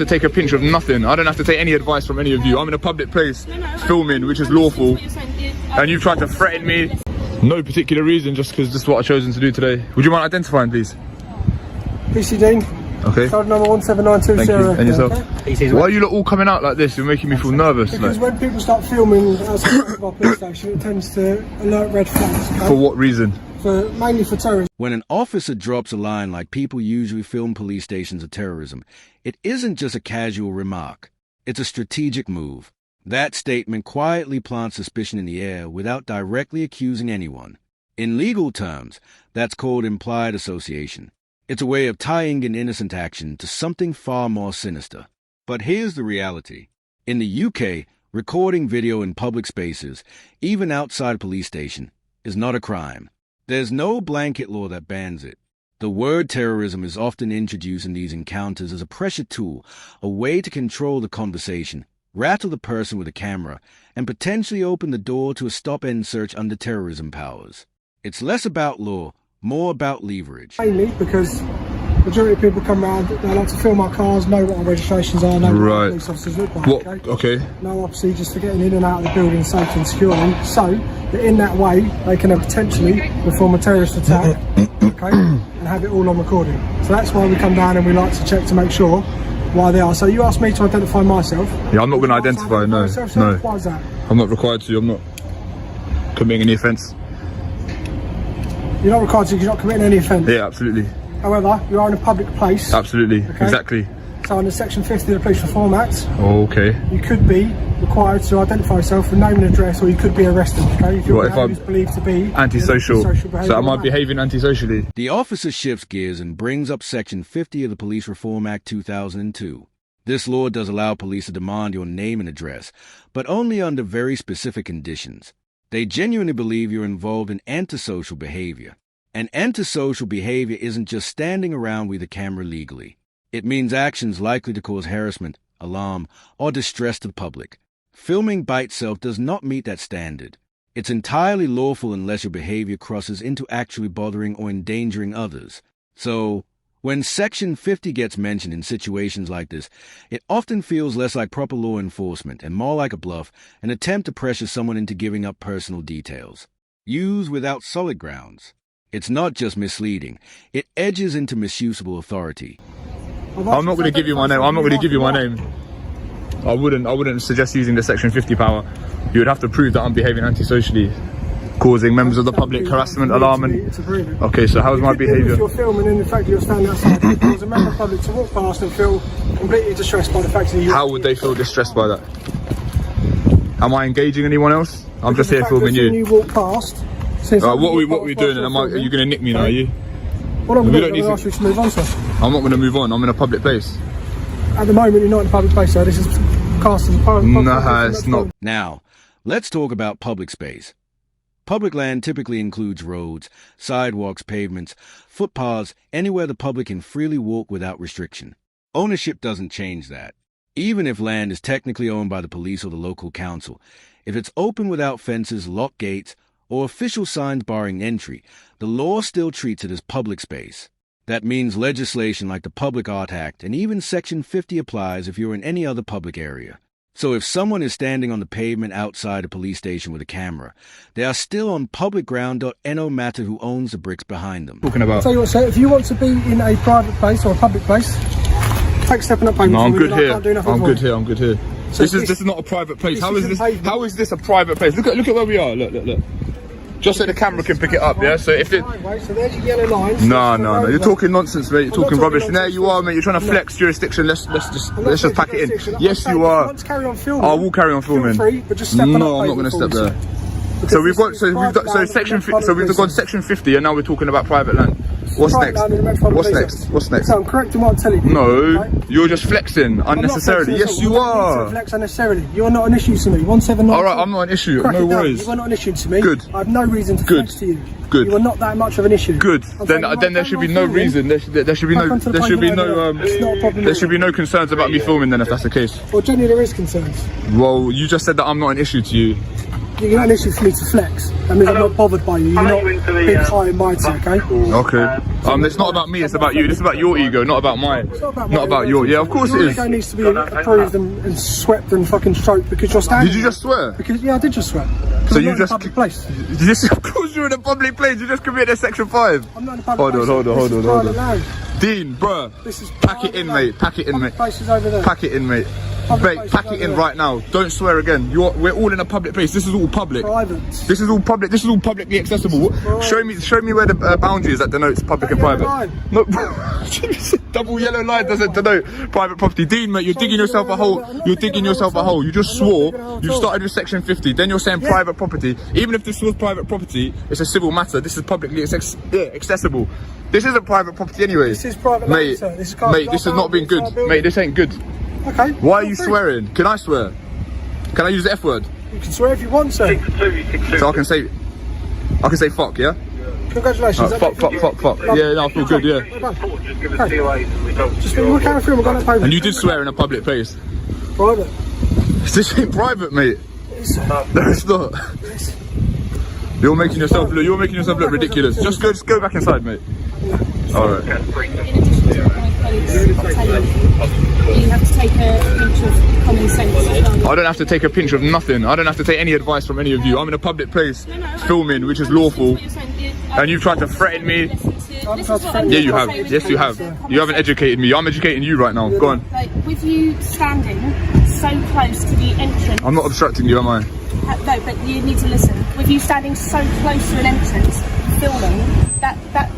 To take a pinch of nothing. I don't have to take any advice from any of you. I'm in a public place filming, which is lawful, and you've tried to threaten me. No particular reason, just because this is what I've chosen to do today. Would you mind identifying, please? PC Dean. Okay. Card number 17920. Thank you. And yourself? Okay. Why are you lot all coming out like this? You're making me feel nervous. Because when people start filming outside of our police station, it tends to alert red flags. Okay? For what reason? Mainly for terrorism. When an officer drops a line like people usually film police stations of terrorism, it isn't just a casual remark. It's a strategic move. That statement quietly plants suspicion in the air without directly accusing anyone. In legal terms, that's called implied association. It's a way of tying an innocent action to something far more sinister. But here's the reality. In the UK, recording video in public spaces, even outside a police station, is not a crime. There's no blanket law that bans it. The word terrorism is often introduced in these encounters as a pressure tool, a way to control the conversation, rattle the person with a camera, and potentially open the door to a stop-and search under terrorism powers. It's less about law, more about leverage. Mainly because the majority of people come around, they like to film our cars, know what our registrations are, know what our police officers look like. What? Okay? Okay. No procedures for getting in and out of the building safe and securely, so that in that way they can potentially perform a terrorist attack, okay, and have it all on recording. So that's why we come down and we like to check to make sure why they are. So you asked me to identify myself. Yeah, I'm not going to identify, no. No. Why is that? I'm not required to, I'm not committing any offence. You're not required to because you're not committing any offence. Yeah, absolutely. However, you are in a public place. Absolutely, okay? Exactly. So under Section 50 of the Police Reform Act, okay, you could be required to identify yourself with name and address, or you could be arrested, okay? If you're believed to be antisocial. So am I man. behaving antisocially? The officer shifts gears and brings up Section 50 of the Police Reform Act 2002. This law does allow police to demand your name and address, but only under very specific conditions. They genuinely believe you're involved in antisocial behavior. And antisocial behavior isn't just standing around with a camera legally. It means actions likely to cause harassment, alarm, or distress to the public. Filming by itself does not meet that standard. It's entirely lawful unless your behavior crosses into actually bothering or endangering others. So, when Section 50 gets mentioned in situations like this, it often feels less like proper law enforcement and more like a bluff, an attempt to pressure someone into giving up personal details. Used without solid grounds. It's not just misleading, it edges into misusable authority. I'm not going to give you my name. I'm not going to give you my name. I wouldn't suggest using the Section 50 power. You would have to prove that I'm behaving antisocially, causing members of the public harassment, alarm, and... Okay, so how's my behaviour? If you're filming and the fact that you're standing outside, it cause a member of the public to walk past and feel completely distressed by the fact that you... How would they feel distressed by that? Am I engaging anyone else? I'm just here filming you. When you walk past... what are we doing? And are you going to nick me now, are you? What I'm going to ask you to move on, sir. I'm not going to move on. I'm in a public place. At the moment, you're not in a public place, sir. This is cast as a private place. Nah, it's not. Now, let's talk about public space. Public land typically includes roads, sidewalks, pavements, footpaths, anywhere the public can freely walk without restriction. Ownership doesn't change that. Even if land is technically owned by the police or the local council, if it's open without fences, locked gates, or official signs barring entry, the law still treats it as public space. That means legislation like the Public Art Act and even Section 50 applies if you're in any other public area. So if someone is standing on the pavement outside a police station with a camera, they are still on public ground, no matter who owns the bricks behind them. Talking about. Tell you what, sir, if you want to be in a private place or a public place, take stepping up payment. No, I'm good here. I'm good here. So this is not a private place. How is this a private place? Look at where we are. Look. Just so the camera can pick it up, yeah? So if it... So there's your yellow lines. No. You're talking nonsense, mate. You're talking rubbish. And there you are, mate. You're trying to flex jurisdiction. Let's just pack it in. Yes, you are. I will carry on filming. No, I'm not going to step there. So we've got Section 50, and now we're talking about private land. What's next? So I'm correct in what I'm telling you. No, you're just flexing unnecessarily. Yes, you are. Flex unnecessarily. You're not an issue to me. 179. All right, I'm not an issue. No worries. You are not an issue to me. Good. I have no reason to flex to you. Good. You are not that much of an issue. Good. Then there should be no reason. There should be no concerns about me filming. Then if that's the case. Well, genuinely there is concerns. Well, you just said that I'm not an issue to you. you're not an issue for me to flex. That means I'm not bothered by you. You're not big, high and mighty, okay? Okay. It's not about me, it's about you. This is about your ego, not about mine. It's not about, not about your... Yeah, of course it is. Your ego needs to be approved and swept and fucking stroked because you're standing... Did you just swear? Because, yeah, I did just swear. So you in just... a public place. Of course you're in a public place. You just committed Section 5. I'm not in a public place. Hold on. Land. Dean, bruh. This is pack it in, mate. Pack it in, mate. Place is over there. Pack it in, mate. Mate, pack it in right now. Don't swear again. We're all in a public place. This is all public. Private. This is all public. This is all publicly accessible. Show me where the boundary is that denotes public and private. No, double yellow line doesn't denote private property. Dean, mate, you're digging yourself a hole. You're digging yourself a hole. You just swore. You started with Section 50. Then you're saying private property. Even if this was private property, it's a civil matter. This is publicly accessible. This isn't private property anyway. This is private land, sir. This has not been good. Mate, this ain't good. Okay. Why are you swearing? Can I swear? Can I use the F word? You can swear if you want, sir. So I can say fuck, yeah? Congratulations. Fuck. Yeah, no, I feel good, yeah. Just we'll carry through. We're going to pay. And you did swear in a public place. Private. This ain't private, mate. No, it's not. Yes. You're making yourself look ridiculous. Just go back inside, mate. Alright. In addition to what my colleagues are telling you, you have to take a pinch of common sense as well. I don't have to take a pinch of nothing. I don't have to take any advice from any of you. I'm in a public place filming, which is lawful. And you've tried to threaten me. Yeah, you have. Yes, you have. You haven't educated me. I'm educating you right now. Go on. Like, with you standing so close to the entrance... I'm not obstructing you, am I? No, but you need to listen. With you standing so close to an entrance, filming, that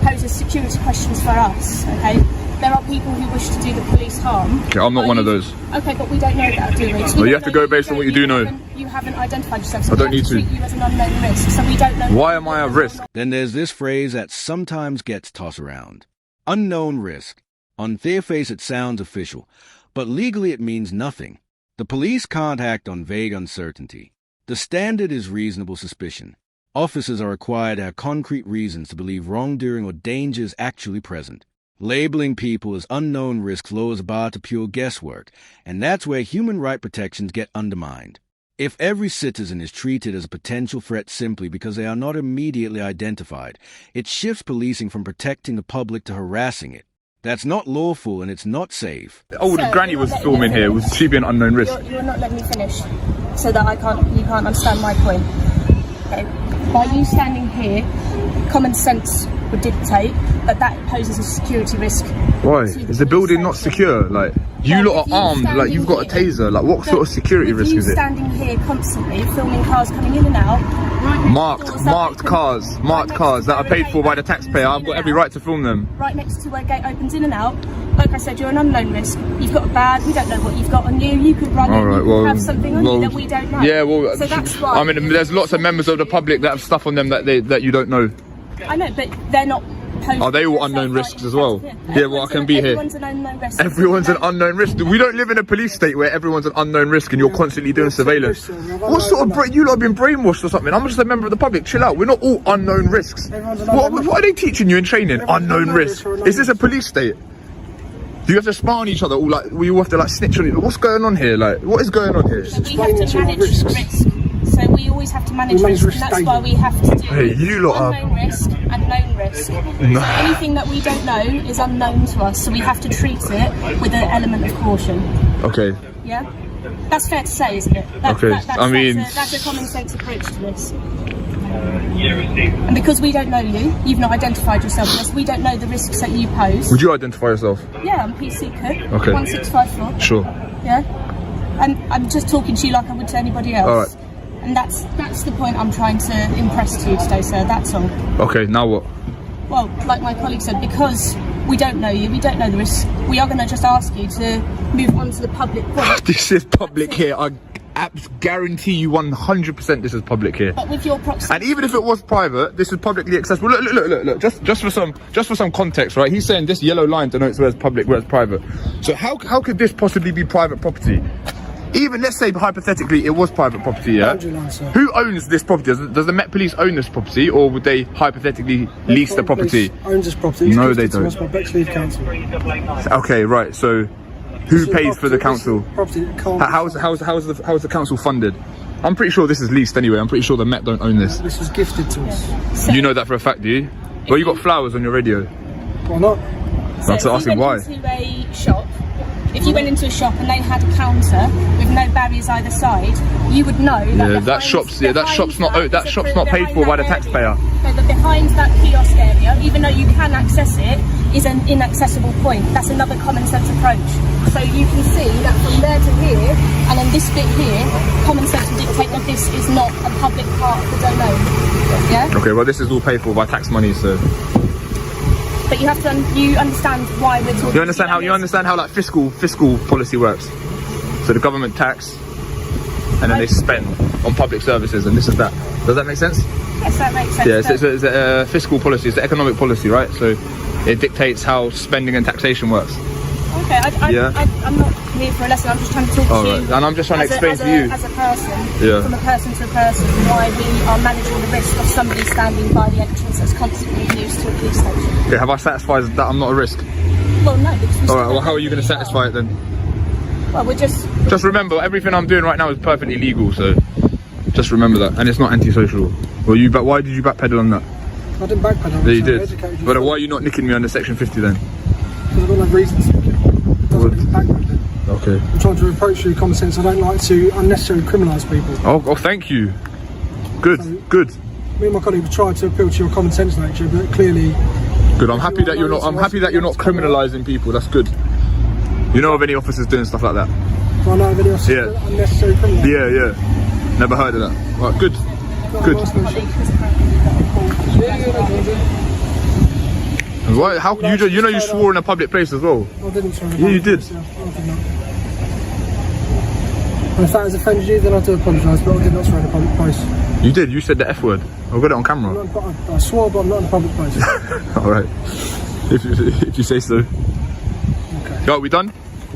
poses security questions for us, okay? There are people who wish to do the police harm. Okay, I'm not one of those. Okay, but we don't know that, do we? Well, you have to go based on what you do know. You haven't identified yourself, so I don't need to. treat you as an unknown risk, so we don't know... Why am I a risk? Then there's this phrase that sometimes gets tossed around. Unknown risk. On their face it sounds official, but legally it means nothing. The police can't act on vague uncertainty. The standard is reasonable suspicion. Officers are required to have concrete reasons to believe wrongdoing or danger is actually present. Labeling people as unknown risks lowers the bar to pure guesswork, and that's where human right protections get undermined. If every citizen is treated as a potential threat simply because they are not immediately identified, it shifts policing from protecting the public to harassing it. That's not lawful and it's not safe. Oh, the granny was filming here. Was she be an unknown risk? You're not letting me finish, so that you can't understand my point. Okay. By you standing here, common sense would dictate that poses a security risk. Why? Is the building not secure? Like, you lot are armed, like you've got a taser. Like, what sort of security risk is it? Standing here constantly, filming cars coming in and out. Marked cars that are paid for by the taxpayer. I've got every right to film them. Right next to where gate opens in and out. Like I said, you're an unknown risk. You've got a bag. We don't know what you've got on you. You could run in. You could have something on you that we don't know. Yeah, well, so that's why. I mean, there's lots of members of the public that have stuff on them that you don't know. I know, but they're not. Are they all unknown risks as well? Yeah, well, I can be here. Everyone's an unknown risk. Everyone's an unknown risk. We don't live in a police state where everyone's an unknown risk and you're constantly doing surveillance. What sort of you lot have been brainwashed or something? I'm just a member of the public. Chill out. We're not all unknown risks. What are they teaching you in training? Unknown risk. Is this a police state? Do you have to spy on each other? All like we all have to like snitch on each other? What's going on here? Like, what is going on here? We have to manage risk. So we always have to manage risk, and that's why we have to do unknown risk and known risk. So anything that we don't know is unknown to us, so we have to treat it with an element of caution. Okay. Yeah? That's fair to say, isn't it? That's a common sense approach to this. And because we don't know you, you've not identified yourself with us, we don't know the risks that you pose. Would you identify yourself? Yeah, I'm PC Cook, okay. 1654. Sure. Yeah? And I'm just talking to you like I would to anybody else. All right. And that's the point I'm trying to impress to you today, sir, that's all. Okay, now what? Well, like my colleague said, because we don't know you, we don't know the risks, we are going to just ask you to move on to the public point. This is public here. I guarantee you 100% this is public here. But with your proximity... And even if it was private, this is publicly accessible. Look. Just for some context, right? He's saying this yellow line denotes where's public, where's private. So how could this possibly be private property? Even, let's say, hypothetically, it was private property, yeah? Who owns this property? Does the Met Police own this property, or would they hypothetically lease the property? Owns this property. No, they don't. Council. Okay, right, so who pays for the council? Property how's the council funded? I'm pretty sure this is leased anyway. I'm pretty sure the Met don't own this. This was gifted to us. So, You know that for a fact, do you? Well, you got flowers on your radio. Why not? That's so asking why. If you went into a shop, if you went into a shop and they had a counter with no barriers either side, you would know that. Yeah, that shop's not paid for by the taxpayer. No, but behind that kiosk area, even though you can access it, is an inaccessible point. That's another common sense approach. So you can see that from there to here, and then this bit here, common sense will dictate that this is not a public part of the domain. Yeah. Okay, well this is all paid for by tax money, so. But you have to, you understand why we're talking. You understand how like fiscal policy works. So the government tax, and then they spend on public services, and this is that. Does that make sense? Yes, that makes sense. Yeah, it's a fiscal policy. It's the economic policy, right? So it dictates how spending and taxation works. Okay, I'm not here for a lesson. I'm just trying to talk to you. Right. And I'm just trying to explain to you as a person, Yeah. from a person to a person, why we are managing the risk of somebody standing by the entrance that's constantly used to a police station. Okay, have I satisfied that I'm not a risk? Well, no. Because All right. Well, how are you going to satisfy it then? Well, we're just. Just remember, everything I'm doing right now is perfectly legal. So just remember that, and it's not antisocial. Well, why did you backpedal on that? I didn't backpedal. Yeah, you did. But why are you not nicking me under Section 50 then? Because I've got no reason to. It doesn't mean backpedaling. Okay. I'm trying to approach you with common sense. I don't like to unnecessarily criminalise people. Oh, thank you. Good, good. Me and my colleague have tried to appeal to your common sense nature, but clearly. Good. I'm happy that you're not. I'm happy that you're not criminalising people. That's good. You know of any officers doing stuff like that? Do I know of any officers Yeah. unnecessary criminal? Yeah. Never heard of that. Right. Good. Good. Why? How? You swore in a public place as well. I didn't swear. Yeah, you did. I did not. And if that has offended you, then I do apologise, but I did not swear in a public place. You did. You said the F word. I've got it on camera. I swore, but I'm not in a public place. All right. If you say so. Okay. Yo, we done?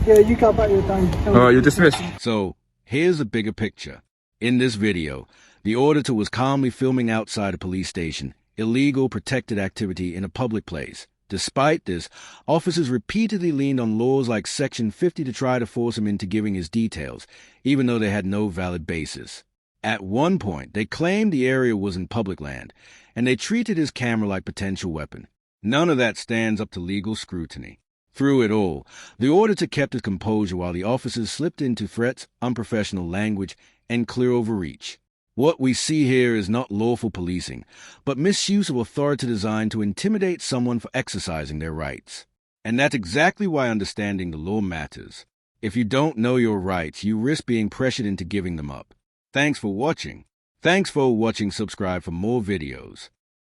Yeah, you go back your day. All right, you're dismissed. So, here's a bigger picture. In this video, the auditor was calmly filming outside a police station, illegal protected activity in a public place. Despite this, officers repeatedly leaned on laws like Section 50 to try to force him into giving his details, even though they had no valid basis. At one point, they claimed the area was in public land, and they treated his camera like potential weapon. None of that stands up to legal scrutiny. Through it all, the auditor kept his composure while the officers slipped into threats, unprofessional language, and clear overreach. What we see here is not lawful policing, but misuse of authority designed to intimidate someone for exercising their rights. And that's exactly why understanding the law matters. If you don't know your rights, you risk being pressured into giving them up. Thanks for watching. Subscribe for more videos.